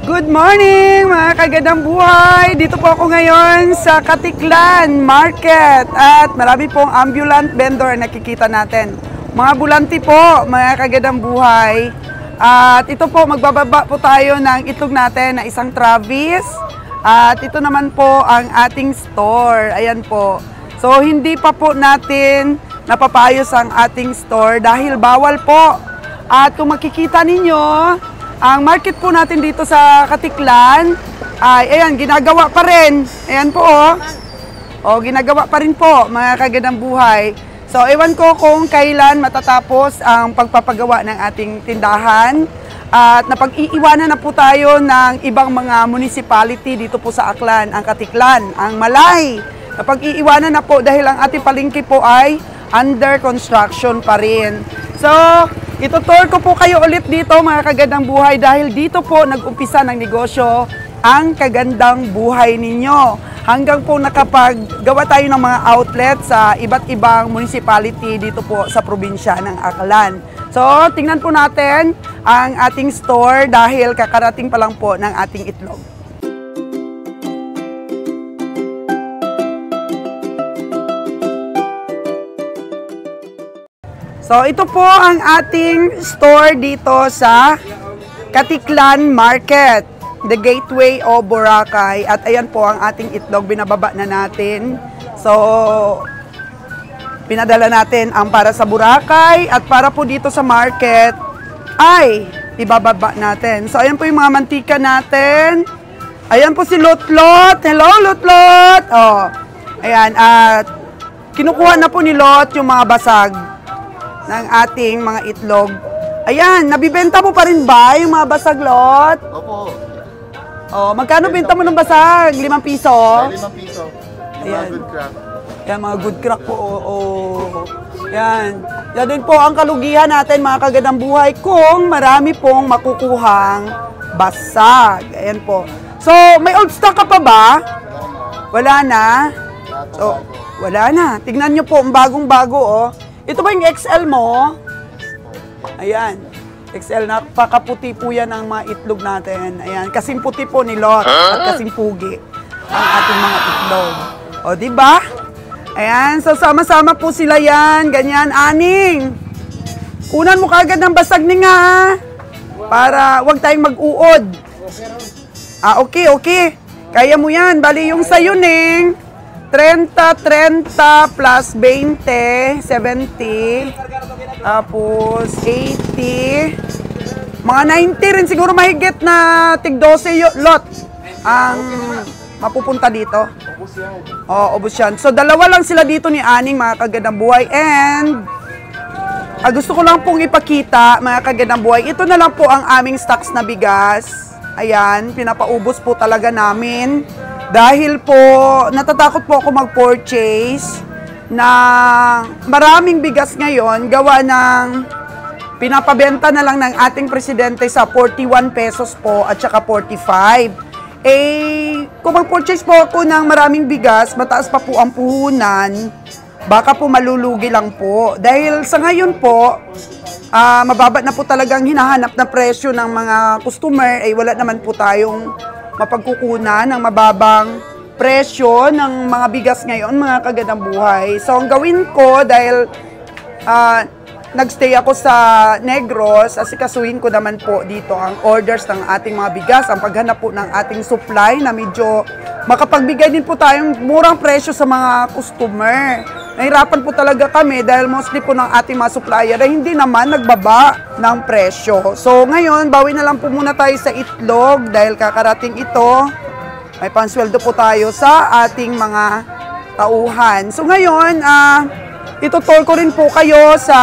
Good morning mga kagandang buhay! Dito po ako ngayon sa Katiklan Market at marami pong ambulant vendor nakikita natin. Mga bulanti po mga kagandang buhay. At ito po, magbababa po tayo ng itlog natin na isang Travis. At ito naman po ang ating store. Ayan po. So hindi pa po natin napapayos ang ating store dahil bawal po. At kung makikita ninyo, ang market po natin dito sa Katiklan ay, ayan, ginagawa pa rin. Ayan po, ginagawa pa rin po, mga kagandang buhay. So, ewan ko kung kailan matatapos ang pagpapagawa ng ating tindahan. At napag-iiwanan na po tayo ng ibang mga municipality dito po sa Aklan, ang Katiklan, ang Malay. Napag-iiwanan na po dahil ang ating palengke po ay under construction pa rin. So, itutour ko po kayo ulit dito mga kagandang buhay dahil dito po nag-umpisa ng negosyo ang kagandang buhay ninyo. Hanggang po nakapaggawa tayo ng mga outlet sa iba't ibang municipality dito po sa probinsya ng Aklan. So, tingnan po natin ang ating store dahil kakarating pa lang po ng ating itlog. So, ito po ang ating store dito sa Katiklan Market, the gateway of Boracay. At ayan po ang ating itlog, binababa na natin. So, pinadala natin ang para sa Boracay at para po dito sa market ay ibababa natin. So, ayan po yung mga mantika natin. Ayan po si Lotlot. Hello, Lotlot! Oh, ayan, at kinukuha na po ni Lot yung mga basag ng ating mga itlog. Ayan, nabibenta mo pa rin ba yung mga basag, Lot? Opo. Oh, magkano benta mo ng basag? 5 piso? 5 piso. Ayan. Mga good crack. Ayan, mga good crack po. Ayan. Yan din po ang kalugihan natin, mga kagandang buhay, kung marami pong makukuhang basag. Ayan po. So, may old stock ka pa ba? Wala na? So, wala na. Tignan nyo po, ang bagong-bago, oh. Ito ba yung XL mo? Ayan. XL, napakaputi po yan ang mga itlog natin. Ayan, kasing puti po ni Lot at kasing pugi ang ating mga itlog. O, diba? Ayan, so sama-sama po sila yan. Ganyan, aning. Kunan mo kagad ng basag ni nga, para wag tayong mag-uod. Okay. Kaya mo yan. Bali yung sayo, Ning. 30 plus 20, 70, tapos 80, mga 90 rin siguro mahigit na tig 12 lot ang mapupunta dito. Ubos yan. So, dalawa lang sila dito ni Aning, mga kagandang buhay. And, gusto ko lang pong ipakita, mga kagandang buhay, ito na lang po ang aming stocks na bigas. Ayan, pinapaubos po talaga namin. Dahil po, natatakot po ako mag-purchase na maraming bigas ngayon, gawa ng pinapabenta na lang ng ating presidente sa 41 pesos po at saka 45. Kung mag-purchase po ako ng maraming bigas, mataas pa po ang puhunan, baka po malulugi lang po. Dahil sa ngayon po, mababa na po talagang hinahanap na presyo ng mga customer, wala naman po tayong mapagkukunan ng mababang presyo ng mga bigas ngayon, mga kagandang buhay. So, ang gawin ko, dahil nagstay ako sa Negros, asikasuhin ko naman po dito ang orders ng ating mga bigas, ang paghanap po ng ating supply na medyo makapagbigay din po tayong murang presyo sa mga customer. Nahirapan po talaga kami dahil mostly po ng ating mga supplier ay hindi naman nagbaba ng presyo. So ngayon, bawi na lang po muna tayo sa itlog dahil kakarating ito. May pansweldo po tayo sa ating mga tauhan. So ngayon, itutur ko rin po kayo sa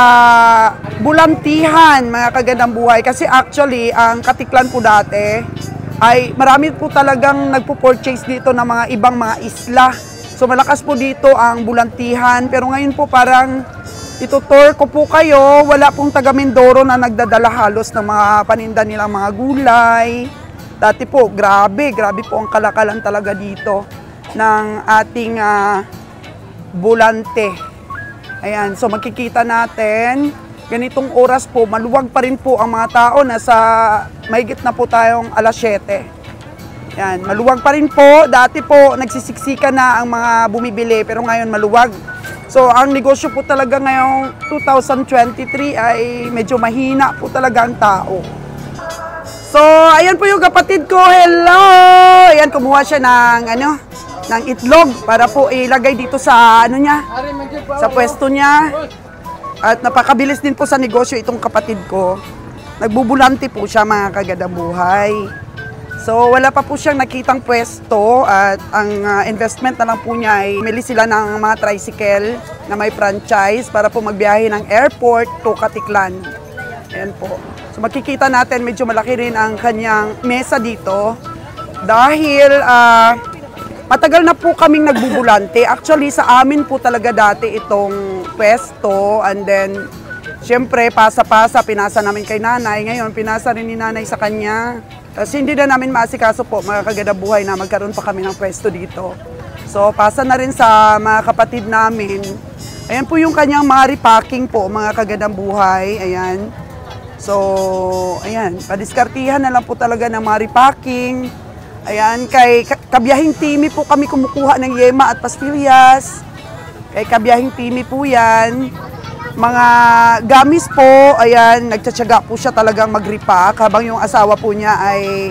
bulantihan, mga kagandang buhay. Kasi actually, ang Katiklan po dati ay marami po talagang nagpo-purchase dito ng mga ibang mga isla. So malakas po dito ang bulantihan, pero ngayon po parang itutur ko po kayo, wala pong taga Mindoro na nagdadala halos ng mga paninda nilang mga gulay. Dati po, grabe po ang kalakalan talaga dito ng ating bulante. Ayan, so makikita natin ganitong oras po, maluwag pa rin po ang mga tao. Nasa mahigit na po tayong alas 7. Yan, maluwag pa rin po. Dati po, nagsisiksika na ang mga bumibili, pero ngayon maluwag. So, ang negosyo po talaga ngayong 2023 ay medyo mahina po talaga ang tao. So, ayan po yung kapatid ko. Hello! Ayan, kumuha siya ng itlog para po ilagay dito sa niya, sa pwesto niya. At napakabilis din po sa negosyo itong kapatid ko. Nagbubulante po siya, mga kagadang buhay. So, wala pa po siyang nakitang pwesto at ang investment na lang po niya ay mili sila ng mga tricycle na may franchise para po magbiyahe ng airport to Katiklan. Ayan po. So, makikita natin medyo malaki rin ang kanyang mesa dito dahil matagal na po kaming nagbubulante. Actually, sa amin po talaga dati itong pwesto and then siyempre, pasa-pasa, pinasa namin kay nanay. Ngayon, pinasa rin ni nanay sa kanya. Kasi hindi na namin maasikaso po, mga kagadang buhay, na magkaroon pa kami ng pwesto dito. So, pasa na rin sa mga kapatid namin. Ayan po yung kanyang mga repacking po, mga kagadang buhay. Ayan. So, ayan. Padiskartihan na lang po talaga ng mga repacking. Ayan. Kay Kabiyahing Timi po kami kumukuha ng yema at pastillas. Kay Kabiyahing Timi po yan. Mga gamis po, ayan, nagtsatsaga po siya talagang mag-repack habang yung asawa po niya ay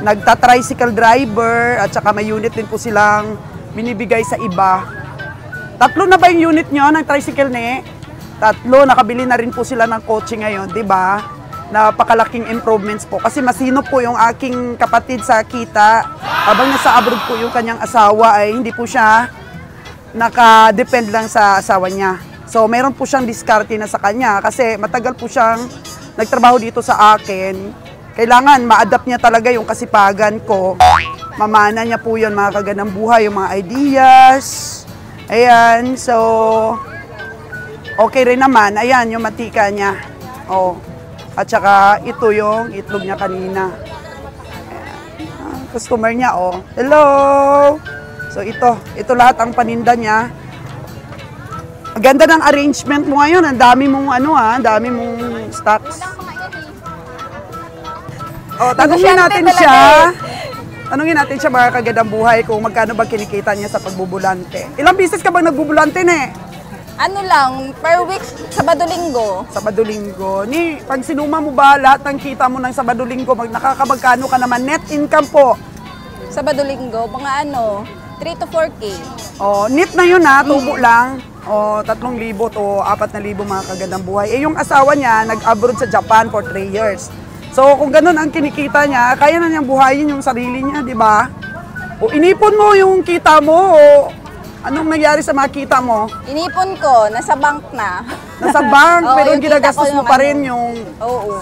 nagta-tricycle driver at saka may unit din po silang binibigay sa iba. 3 na ba yung unit nyo ng tricycle ni? 3, nakabili na rin po sila ng kotse ngayon, di ba? Napakalaking improvements po. Kasi masino po yung aking kapatid sa kita. Habang nasa abroad po yung kanyang asawa ay hindi po siya naka-depend lang sa asawa niya. So, meron po siyang diskarte na sa kanya kasi matagal po siyang nagtrabaho dito sa akin. Kailangan ma-adapt niya talaga yung kasipagan ko. Mamana niya po yun, mga kaganang buhay, yung mga ideas. Ayan, so, okay rin naman. Ayan, yung matika niya. Oh. At saka, ito yung itlog niya kanina. Ayan. Customer niya, oh. Hello! So, ito lahat ang paninda niya. Ang ganda ng arrangement mo ngayon. Ang dami mong ang dami mong stocks. Oh, tanungin natin siya. Tanungin natin siya, mga kagadang buhay, kung magkano ba kinikita niya sa pagbubulante. Ilang beses ka bang nagbubulante, ne? Ano lang, per week, Sabado-Linggo. Sabado-Linggo. Pag sinuma mo ba lahat ng kita mo ng Sabado-Linggo, nakakabagkano ka naman net income po? Sabado-Linggo, mga 3 to 4K. Oh, net na yun tubo lang. O, 3,000 to 4,000, mga kagandang buhay. Eh, yung asawa niya, nag-abroad sa Japan for 3 years. So, kung ganun ang kinikita niya, kaya na niyang buhayin yung sarili niya, di ba? O, inipon mo yung kita mo, o anong nangyari sa mga kita mo? Inipon ko, nasa bank na. Nasa bank, Oo, pero yung ginagastos kita ko mo yung pa rin yung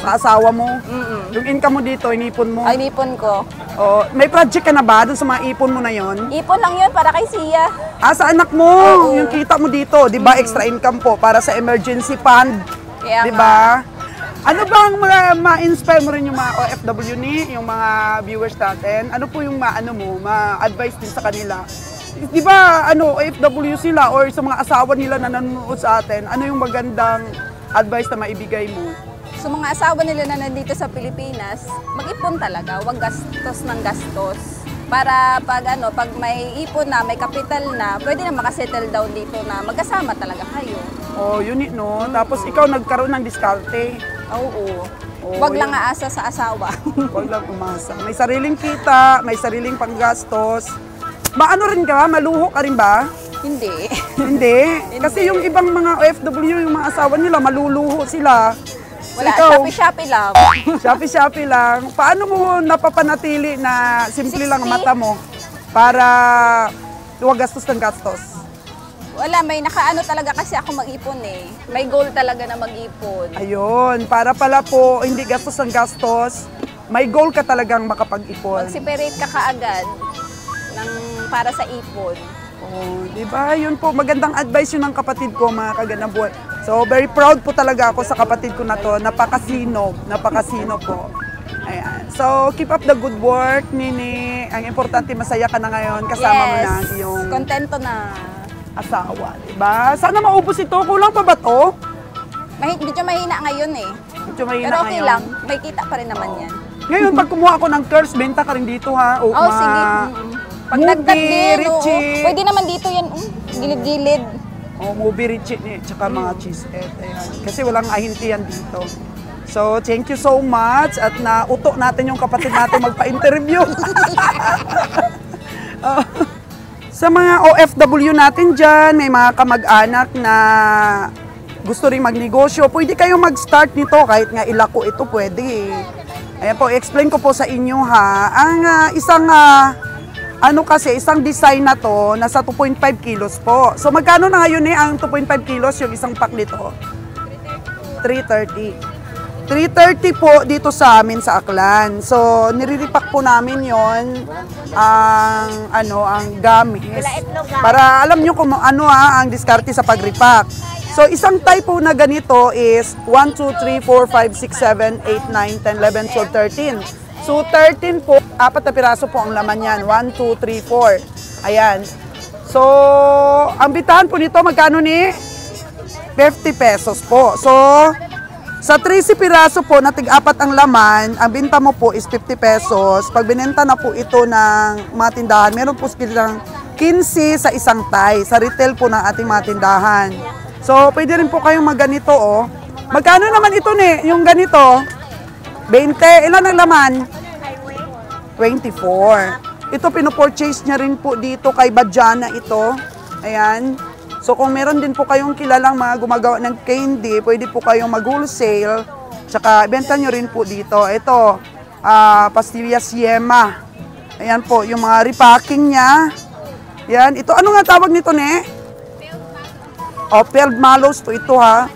sa asawa mo. Yung income mo dito, inipon mo. Ay, inipon ko. O, may project ka na ba dun sa mga ipon mo na yon? Ipon lang yun para kay Sia. Sa anak mo, yung kita mo dito, di ba, extra income po para sa emergency fund, Kaya di ba? Ano bang ma-inspire mo rin yung mga OFW yung mga viewers natin? Ano po yung ma-advise din sa kanila? Di ba, OFW sila or sa mga asawa nila na nanonood sa atin, ano yung magandang advice na maibigay mo? So mga asawa nila na nandito sa Pilipinas, mag-ipon talaga, huwag gastos ng gastos. Para pag may ipon na, may kapital na, pwede na makasettle down dito na magkasama talaga kayo. Oh, yun no. Tapos ikaw nagkaroon ng diskarte. Oo. Huwag lang aasa sa asawa. Huwag lang umasa. May sariling kita, may sariling panggastos. Maano rin ka? Maluho ka rin ba? Hindi. Hindi. Kasi yung ibang mga OFW, yung mga asawa nila, maluluho sila. Wala, ikaw, Shopee lang. Shopee lang. Paano mo napapanatili na simple lang 60? mata mo para huwag gastos ng gastos? Wala, may nakaano talaga kasi ako mag-ipon eh. May goal talaga na mag-ipon. Ayun, para pala po hindi gastos ng gastos, may goal ka talagang makapag-ipon. Mag-separate ka kaagad para sa ipon. Oh, di ba? Yun po, magandang advice yun ng kapatid ko, mga kagandang buhay. So, very proud po talaga ako sa kapatid ko na to. Napakasino po. Ayan. So, keep up the good work, Nini. Ang importante, masaya ka na ngayon. Kasama mo na yung kontento na. asawa, di ba? Sana maubos ito. Kulang pa ba to? Medyo mahina ngayon eh. Medyo mahina Pero okay ngayon. lang, may kita pa rin naman yan. Ngayon, pag kumuha ako ng curls, benta ka rin dito ha. O, Oo, sige. Pag movie, dagdag din, oo. Richie. Pwede naman dito yan, gilid-gilid. O, movie Richie, tsaka mga cheesette. Ayan. Kasi walang ahinti yan dito. So, thank you so much at nauto natin yung kapatid natin magpa-interview. Sa mga OFW natin dyan, may mga kamag-anak na gusto rin magnegosyo, pwede kayong mag-start nito kahit nga ilako ito, pwede. Ayan po, explain ko po sa inyo ha. Ang isang design na to, nasa 2.5 kilos po. So magkano na ngayon ang 2.5 kilos yung isang pack nito? 330. 330 po dito sa amin sa Aklan. So, niriripak po namin yon ang gamis. Para alam nyo kung ano ang diskarte sa pagripak. So, isang type po na ganito is 1, 2, 3, 4, 5, 6, 7, 8, 9, 10, 11, 12, 13. So, 13 po, 4 na piraso po ang laman yan. 1, 2, 3, 4. Ayan. So, ang bitahan po nito, magkano ni? 50 pesos po. So, sa 13 piraso po na tig-4 ang laman, ang binta mo po is 50 pesos. Pag binenta na po ito ng mga tindahan, meron po silang 15 sa isang tie, sa retail po ng ating mga tindahan. So, pwede rin po kayong magganito, oh. Magkano naman ito yung ganito? 20. Ilan ang laman? 24. Ito, pinupurchase niya rin po dito kay Badjana ito. Ayan. So kung meron din po kayong kilalang mga gumagawa ng candy, pwede po kayong mag-wholesale. Tsaka benta nyo rin po dito. Ito, pastillas Yema. Ayan po, yung mga repacking niya. Yan, ito, ano nga tawag nito, ne? Field mallows po ito ha.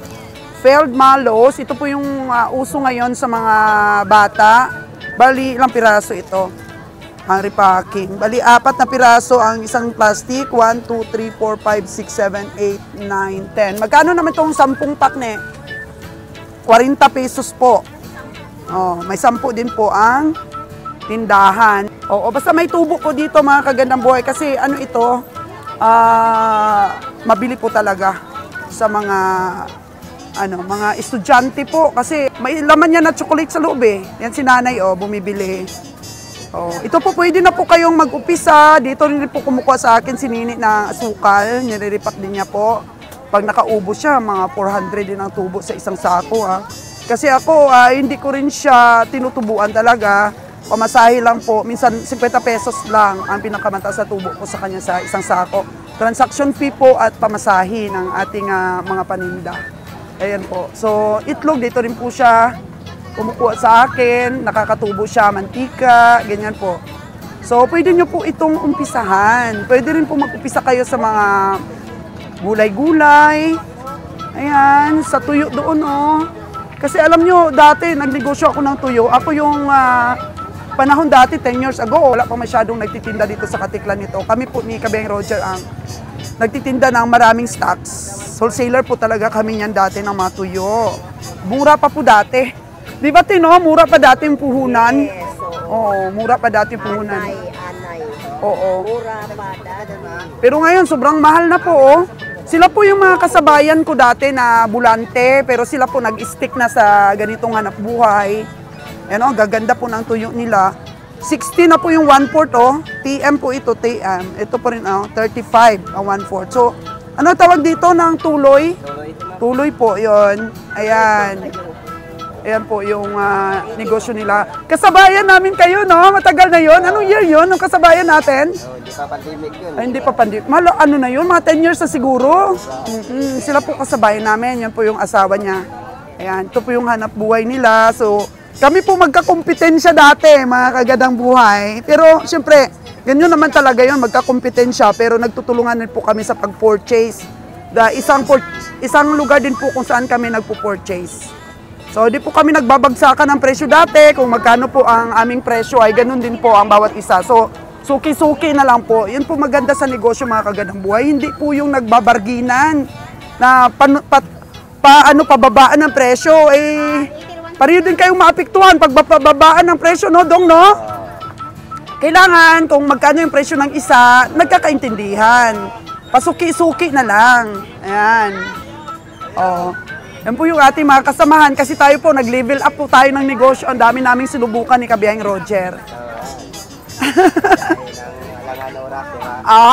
Field mallows, ito po yung uso ngayon sa mga bata. Bali, ilang piraso ito? Ang repacking. Bali, 4 na piraso ang isang plastic. 1, 2, 3, 4, 5, 6, 7, 8, 9, 10. Magkano naman itong 10 pack, ne? 40 pesos po. Oh, may 10 din po ang tindahan. Oo, basta may tubo po dito mga kagandang buhay. Kasi ano ito, mabili po talaga sa mga mga estudyante po. Kasi may laman niya na chocolate sa loob eh. Yan si nanay, bumibili. Oh, ito po pwede na po kayong mag-upisa. Dito rin po kumukuha sa akin si Nini na asukal. Niriripak din niya po. Pag nakaubos siya, mga 400 din ang tubo sa isang sako. Kasi ako, hindi ko rin siya tinutubuan talaga. Pamasahe lang po. Minsan 50 pesos lang ang pinakamataas sa tubo ko sa kanya sa isang sako. Transaction fee po at pamasahe ng ating mga paninda. Ayan po. So, itlog, dito rin po siya kumukuha sa akin, nakakatubo siya, mantika, ganyan po. So, pwede nyo po itong umpisahan. Pwede rin po mag-umpisa kayo sa mga gulay-gulay. Ayan, sa tuyo doon, oh. Kasi alam nyo, dati, nagnegosyo ako ng tuyo. Ako yung panahon dati, 10 years ago, wala pa masyadong nagtitinda dito sa Katiklan nito. Kami po ni Kabeng Roger ang nagtitinda ng maraming stocks. Wholesaler po talaga kami niyan dati ng mga tuyo. Mura pa po dati. Di ba Tino, mura pa dati yung puhunan? Yes, Oo, mura pa dati yung puhunan. anay. Oo. Mura pa dati. Pero ngayon, sobrang mahal na po, oh. Sila po yung mga kasabayan ko dati na bulante, pero sila po nag-stick na sa ganitong hanap buhay. Yan, oh, gaganda po ng tuyo nila. 60 na po yung 1/4, oh. TM po ito, TM. Ito po rin, 35 ang 1/4. So, ano tawag dito ng tuloy? Tuloy po, yon. Ayan. Ayan po yung negosyo nila. Kasabayan namin kayo, no? Matagal na yon. Anong year yon? Nung kasabayan natin? Hindi pa pandemic yun. Ay, hindi pa pandemic. Ano na yun? Mga 10 years na siguro. Sila po kasabayan namin. Yan po yung asawa niya. Ayan. Ito po yung hanap buhay nila. So, kami po magkakompetensya dati, mga kagadang buhay. Pero, siyempre, ganyan naman talaga yun, magkakompetensya. Pero nagtutulungan din po kami sa pag-purchase. Isang lugar din po kung saan kami nagpo-purchase. So, di po kami nagbabagsakan ng presyo dati. Kung magkano po ang aming presyo, ay ganun din po ang bawat isa. So, suki-suki na lang po. Yan po maganda sa negosyo, mga kagandang buhay. Hindi po yung nagbabarginan na pababaan ng presyo. Pareho din kayong maapektuhan pag babaan ng presyo, no, Dong, no? Kailangan, kung magkano yung presyo ng isa, nagkakaintindihan. Pasuki-suki na lang. Ayan. Oh. Yan po yung ating mga kasamahan kasi tayo po, nag-level up po tayo ng negosyo. Ang dami naming sinubukan ni Kabiyahing Roger.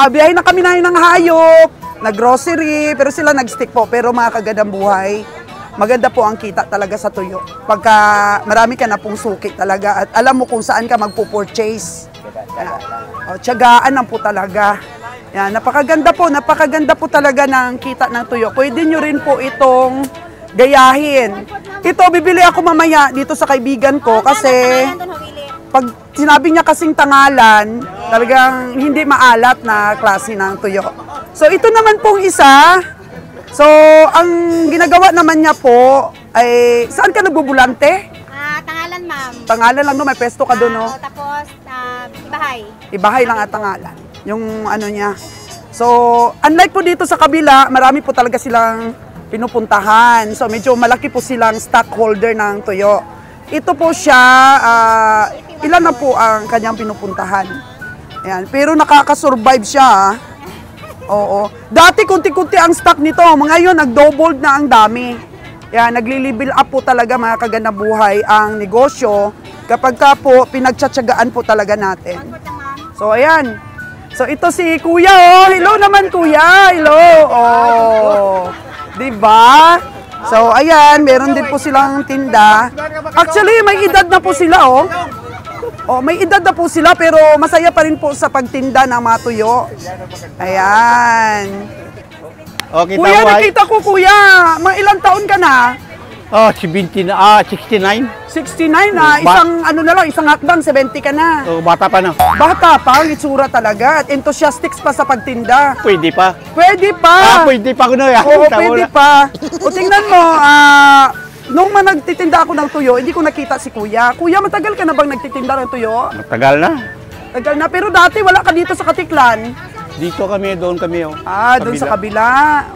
Biyahe na kami na ng hayop, nag-grocery, pero sila nag-stick po. Pero mga kagandang buhay, maganda po ang kita talaga sa tuyo. Pagka marami ka na pong suki talaga at alam mo kung saan ka magpo-purchase. Tiyagaan lang po talaga. Yan, napakaganda po talaga ng kita ng tuyo. Pwede nyo rin po itong gayahin. Ito, bibili ako mamaya dito sa kaibigan ko kasi pag sinabi niya kasing tangalan, talagang hindi maalat na klase ng tuyo. So, ito naman pong isa. So, ang ginagawa naman niya po ay, saan ka nagbubulante? Tangalan, ma'am. Tangalan lang, no? May pesto ka doon, no? Tapos, ibahay. Ibahay lang at tangalan. Yung ano niya. So, unlike po dito sa kabila, marami po talaga silang pinupuntahan. So, medyo malaki po silang stockholder ng tuyo. Ito po siya, ilan na po ang kanyang pinupuntahan. Ayan. Pero nakaka-survive siya. Oo. Dati kunti-kunti ang stock nito. Ngayon, nag-doubled na ang dami. Ayan, nagli-level up po talaga mga kagandang buhay ang negosyo kapag ka po pinagtsatsagaan po talaga natin. So, ayan. So, ito si Kuya, oh. Hello naman, Kuya. Hello. Oh. Diba? So, ayan. Meron din po silang tinda. Actually, may edad na po sila, oh. Oh, may edad na po sila pero masaya pa rin po sa pagtinda ng mga tuyo. Ayan. Okay, Kuya, nakita ko, Kuya. Mga ilang taon ka na? 69. 69 na. Isang, ano na lang, isang hakbang, 70 ka na. Bata pa na. Bata pa, ang itsura talaga. At enthusiastics pa sa pagtinda. Pwede pa. Pwede pa. Pwede pa ko na yan. Oo, pwede pa. O tingnan mo, nung nagtitinda ako ng tuyo, hindi ko nakita si Kuya. Kuya, matagal ka na bang nagtitinda ng tuyo? Matagal na. Tagal na, pero dati wala ka dito sa Katiklan. Dito kami, doon kami. Oh. Doon sa kabila.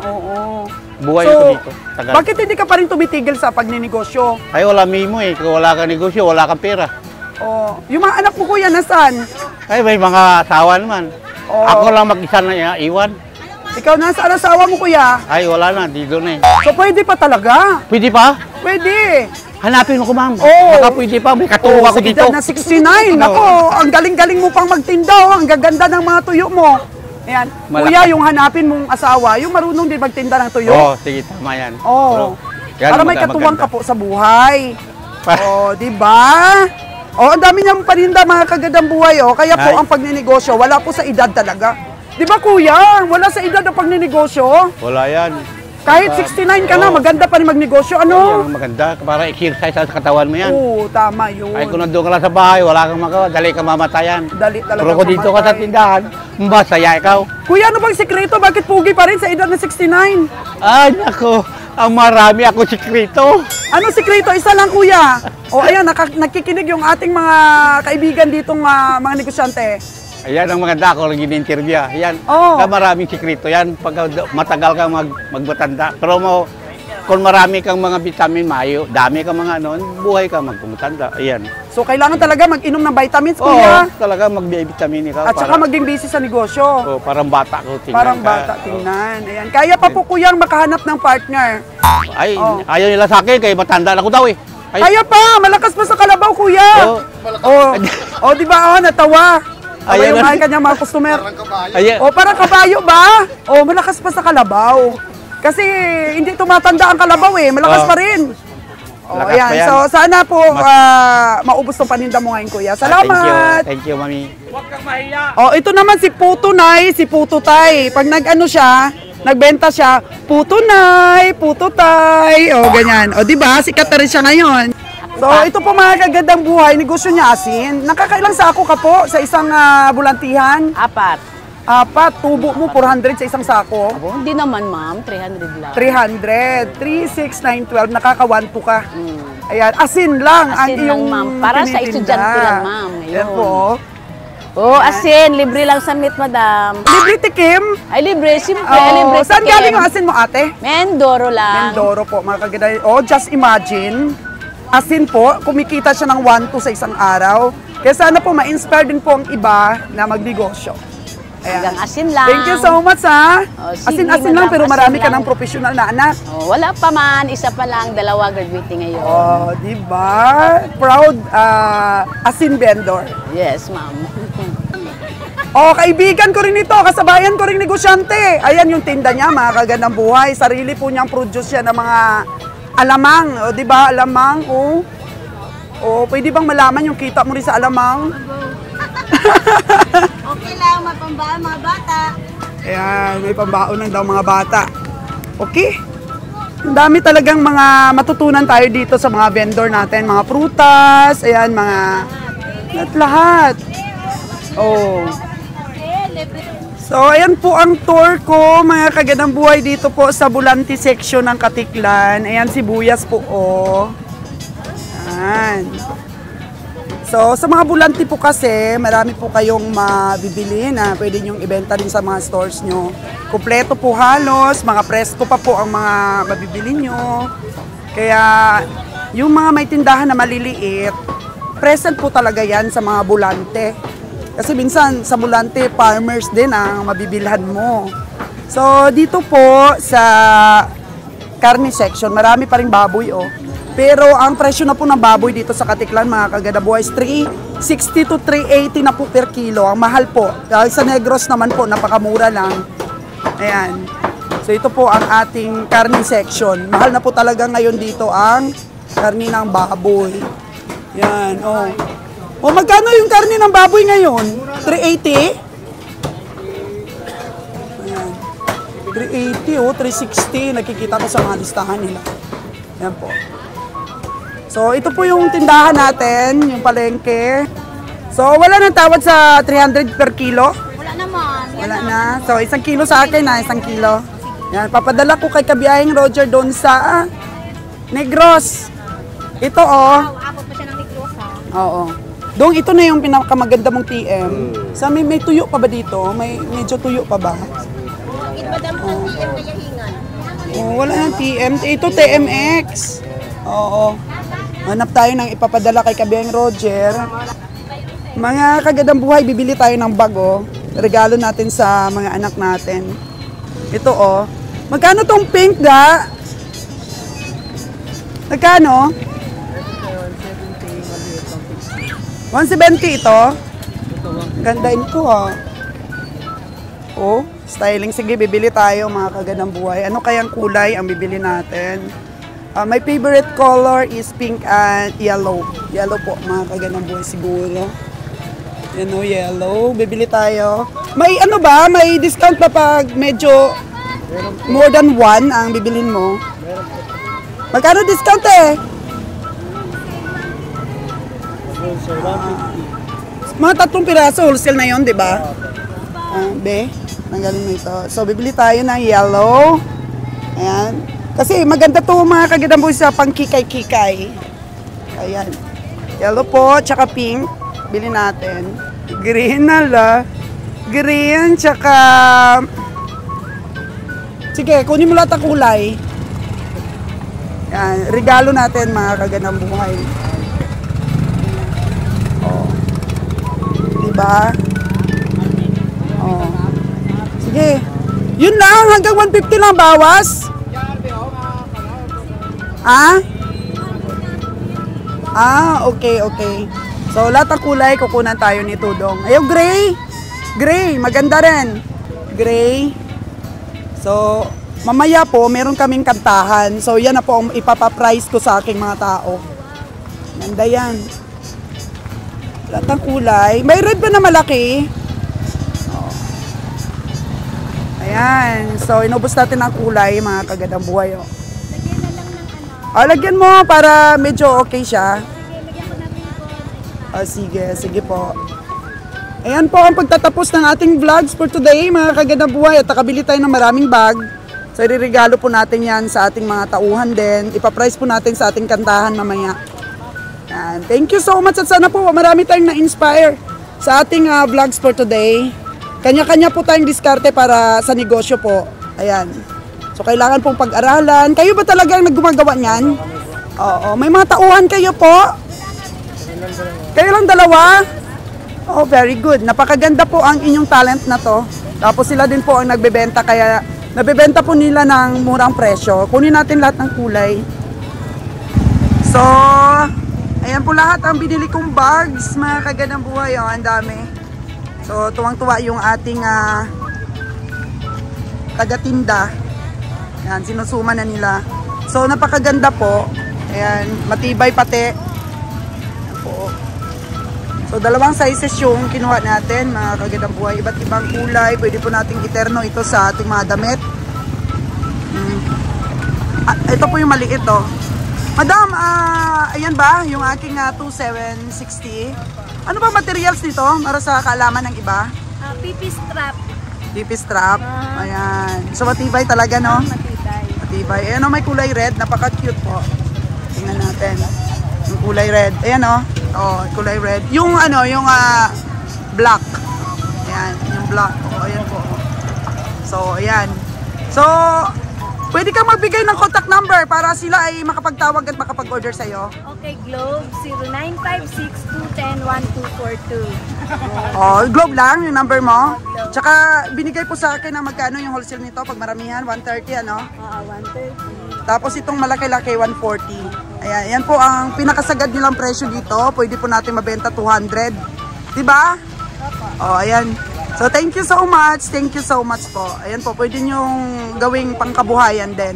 Oo. Buhay So, ko dito. Tagal. Bakit hindi ka pa rin tumitigil sa pagninegosyo? Ay, wala mimo eh. Kung wala kang negosyo, wala kang pera. Oh, yung mga anak mo, Kuya, nasaan? Ay, may mga asawa naman. Oo. Ako lang mag-isa na iwan. Ikaw, nasaan asawa mo, Kuya? Ay, wala na. Dito na eh. So, pwede pa talaga? Pwede pa? Pwede. Hanapin mo ko, ma'am. Oo. Baka pwede pa. May katulong ako sa dito. edad na 69. Ako, ang galing-galing mo pang magtinda. Oh. Ang gaganda ng mga tuyo mo. Ayan. Malaki. Kuya, yung hanapin mong asawa, yung marunong din magtinda ng tuyo. Oo, sige, tama yan. Oo. Yan, Para may katuwang ka po sa buhay. Oh, di ba? Oh, ang dami niyang paninda mga kagandang buhay, oh. Kaya po Ay. ang pagninegosyo, wala po sa edad talaga. Di ba, Kuya? Wala sa edad ang pagninegosyo. Wala yan. Kahit 69 ka na, Oo. maganda pa rin magnegosyo. Yan Ano? ang maganda. Para exercise sa katawan mo yan. Oo, tama yun. Ay, kung nandun ka lang sa bahay, wala kang magawa, dali ka mamatayan. Dali talaga Pero kung dito ka sa mamatay. tindahan, masaya ikaw. Kuya, ano bang sekreto? Bakit pugi pa rin sa edad na 69? Ay, nako, ang marami ako sikreto. Ano sekreto? Isa lang, Kuya. O, ayan, nakikinig yung ating mga kaibigan ditong mga negosyante. Ayan ang maganda ako lang in-interview. Ayan, Oo. na maraming sikreto yan. Pag matagal kang magmatanda. Pero kung marami kang mga vitamin, mayo, dami kang mga ano, buhay ka magpumatanda. Ayan. So, kailangan talaga mag-inom ng vitamins, Oo, Kuya. talaga mag-vitamin ikaw. At saka maging busy sa negosyo. oh, parang bata ko. Tingnan Parang ka. bata, tingnan. Ayan. Kaya pa po, Kuya, makahanap ng partner. Ay, Oo. ayaw nila sa akin, kaya matanda na ko daw eh. Ay, Kaya pa, malakas pa sa kalabaw, Kuya. Oo. Oh, di ba? Oh, natawa. Tawa Ayan yung na. mga kanyang mga customer. ayan. O, parang kabayo ba? O, malakas pa sa kalabaw. Kasi hindi tumatanda ang kalabaw eh. Malakas Oo. pa rin. O, Malakas ayan. pa yan. So, sana po maubos ng paninda mo ngayon, Kuya. Thank you. Salamat. Thank you, mami. O, ito naman si Puto Nay, si Puto Tay. Pag nag-ano siya, nagbenta siya, Puto Nay, Puto Tay. O, ganyan. O, di ba? Sikat na rin siya ngayon. So, ito po mga kagandang buhay, negosyo niya asin. Nakakailang sako ka po sa isang bulantihan? 4. Tubo mo 400 sa isang sako. Hindi naman, ma'am. 300 lang. 300. 3, 6, 9, 12. Nakaka-1 to ka. Ayan, asin lang ang Asin lang, iyong ma'am. Para sa tinitinda. estudyante lang, ma'am. Ngayon. Yan po. Oh, asin. Libre lang sa meat, madam. Libre tikim. Ay, libre. Siyempre, Oh, libre. saan tikim. galing ang asin mo, ate? Mendoro lang. Mindoro po, mga kaganda. Oh, just imagine, asin po, kumikita siya ng 1 to sa isang araw. Kaya sana po ma-inspire din po ang iba na magnegosyo. Hanggang asin lang. Thank you so much, ha? Oh, sige, Asin-asin lang, madam, pero asin marami ka lang. ng professional na anak. Oh, wala pa man, isa pa lang, dalawa graduating ngayon. Oh, di ba? Proud asin vendor. Yes, ma'am. Oh, kaibigan ko rin ito, kasabayan ko rin negosyante. Ayan yung tinda niya, mga kagandang buhay. Sarili po niyang produce siya ng mga alamang. O, di ba? Alamang, oh. Oh, pwede bang malaman yung kita mo rin sa alamang? Okay lang, mapambaan mga bata. Ayan, may pambaon lang daw mga bata. Okay? Ang dami talagang mga matutunan tayo dito sa mga vendor natin. Mga prutas, ayan, mga lahat. Oh. So, ayan po ang tour ko, mga kagandang buhay dito po sa Bulanti section ng Katiklan. Ayan, sibuyas po, oh. Ayan. So, sa mga bulanti po kasi, marami po kayong mabibili na pwede nyong ibenta rin sa mga stores nyo. Kompleto po halos, mga presko pa po ang mga mabibili nyo. Kaya, yung mga may tindahan na maliliit, present po talaga yan sa mga bulante. Kasi minsan, sa bulante, farmers din ang mabibilhan mo. So, dito po sa karne section, marami pa rin baboy, oh. Pero ang presyo na po ng baboy dito sa Katiklan, mga kagadabuhay, is 360 to 380 na po per kilo. Ang mahal po. Dahil sa Negros naman po, napakamura lang. Ayan. So ito po ang ating karne section. Mahal na po talaga ngayon dito ang karne ng baboy. Yan, oh. O magkano yung karne ng baboy ngayon? 380? Ayan. 380, oh, 360. Nakikita ko sa mga listahan nila. Yan po. So, ito po yung tindahan natin, yung palengke. So, wala nang tawad sa 300 per kilo? Wala naman. Wala na. So, 1 kilo sa akin na, 1 kilo. Yan, papadala ko kay Kabiyahing Roger doon sa Negros. Ito, oh. Abot pa siya ng Negros, ha? Oo. Doon, ito na yung pinakamaganda mong TM. Sa may tuyo pa ba dito? May medyo tuyo pa ba? Madam, ang TM na yahingan. Oh, wala nang TM. Ito, TMX. Oo. Hanap tayo ng ipapadala kay Kabiyahing Roger. Mga kagandang buhay, bibili tayo ng bago. Regalo natin sa mga anak natin. Ito, oh. Magkano tong pink, ga? Magkano? 170 ito. Ganda ito, ah. Oh, styling. Sige, bibili tayo, mga kagandang buhay. Ano kayang kulay ang bibili natin? My favorite color is pink and yellow. Yellow po, mga kagandang buhay siguro. Yan o, yellow. Bibili tayo. May ano ba? May discount pa pag medyo more than 1 ang bibilin mo? Magkano discount eh? Mga 3 piraso, wholesale na yon, di ba? Be, tanggalin mo ito. So, bibili tayo ng yellow. Ayan. Kasi maganda to mga kagandang buhay sa pangkikay-kikay. Ayan. Yellow po, tsaka pink. Bili natin. Green na la. Green, tsaka... Sige, kunin mo lahat ang kulay. Yan. Regalo natin mga kagandang buhay. Oh. Diba? Oh. Sige. Yun lang, hanggang 150 lang bawas. Okay, okay. So, lahat ng kulay, kukunan tayo ni Tudong. Ayaw, gray. Gray, maganda rin. Gray. So, mamaya po, meron kaming kantahan. So, yan na po ang ipapaprice ko sa aking mga tao. Ganda yan. Lahat ng kulay. May red ba na malaki? Oh. Ayan. So, inubos natin ang kulay, mga kagandang buhay. Oh. Lagyan mo para medyo okay siya. Sige, sige po. Ayan po ang pagtatapos ng ating vlogs for today, mga kagandang buhay. At nakabili tayo ng maraming bag. So, iririgalo po natin yan sa ating mga tauhan din. Ipaprice po natin sa ating kantahan mamaya. Ayan. Thank you so much at sana po marami tayong na-inspire sa ating vlogs for today. Kanya-kanya po tayong diskarte para sa negosyo po. Ayan. So, kailangan pong pag-aralan. Kayo ba talagang naggumagawa niyan? Oo. May mga tauhan kayo po? Kayo lang dalawa? Oh, very good. Napakaganda po ang inyong talent na to. Tapos sila din po ang nagbebenta, kaya nabebenta po nila ng murang presyo. Kunin natin lahat ng kulay. So, ayan po lahat ang binili kong bags, mga kagandang buhay. Oh, ang dami. So, tuwang-tuwa yung ating taga-tinda. Ayan, sinusuma na nila. So, napakaganda po. Ayan, matibay pati. Ayan po. So, dalawang sizes yung kinuha natin, mga kagandang buhay. Iba't ibang kulay. Pwede po nating iterno ito sa ating mga damit. Ito po yung maliit, oh. Madam, ayan ba? Yung aking 2760. Ano ba materials nito? Para sa kaalaman ng iba? PP strap. PP strap. Ayan. So, matibay talaga, no? Matibay. Matibay. Ayan, oh, may kulay red. Napaka-cute po. Tingnan natin. Yung kulay red. Ayan, oh. Oh, kulay red. Yung ano, yung black. Ayan, yung black. Oh, ayan po. So, ayan. So, pwede kang magbigay ng contact number para sila ay makapagtawag at makapag-order sa'yo. Okay, Globe 0956-210-1242. Oh, Globe lang yung number mo. Tsaka, binigay po sa akin na magkano yung wholesale nito pag maramihan. 130, ano? Oo, 130. Tapos itong malaki-laki 140. Ayan, yan po ang pinakasagad nilang presyo dito. Pwede po natin mabenta 200. 'Di ba? Oh, ayan. So thank you so much. Thank you so much po. Ayan po, pwede niyo gawing pangkabuhayan din.